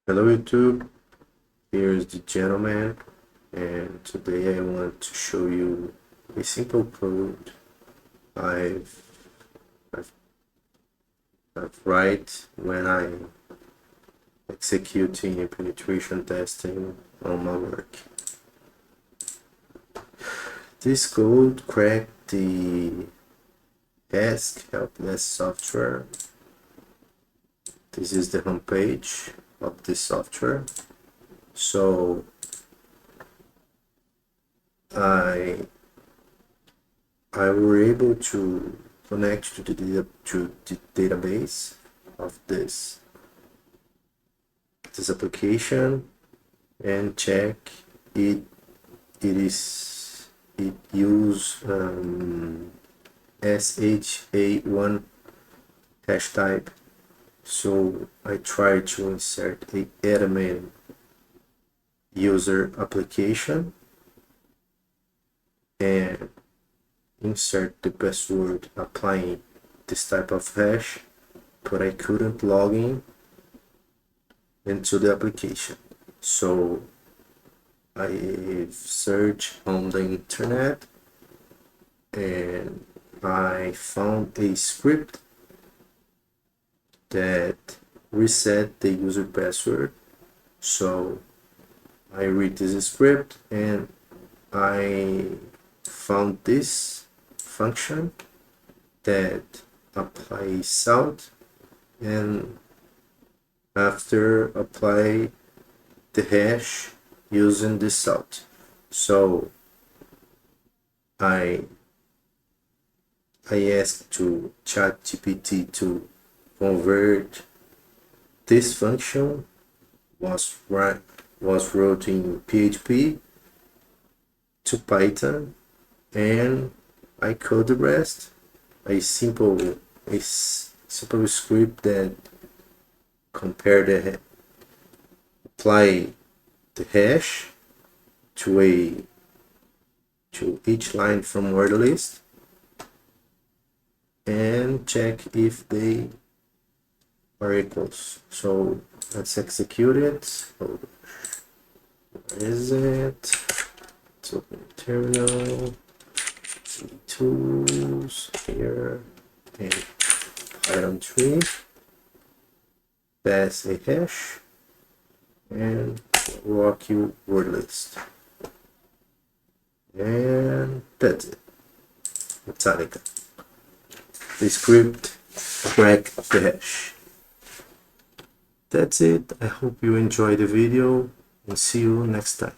Hello YouTube, here's the gentleman, and today I want to show you a simple code I've, I've, I've write when I'm executing a penetration testing on my work. This code cracked the HESK Help Desk software. This is the homepage of this software. So I were able to connect to the database of this application and check it use SHA1 hash type. So I try to insert a admin user application and insert the password applying this type of hash, but I couldn't log in into the application. So I searched on the internet and I found a script that reset the user password. So I read this script and I found this function that applies salt, and after apply the hash using this salt. So I asked to ChatGPT to convert this function was wrote in PHP to Python, and I code the rest. A simple script that apply the hash to each line from word list and check if they are equals. So let's execute it. So where is it? Let's open the terminal, see tools here, and Python 3, pass a hash, and walk you word list. And that's it. Metallica. The script cracked the hash. That's it. I hope you enjoyed the video and see you next time.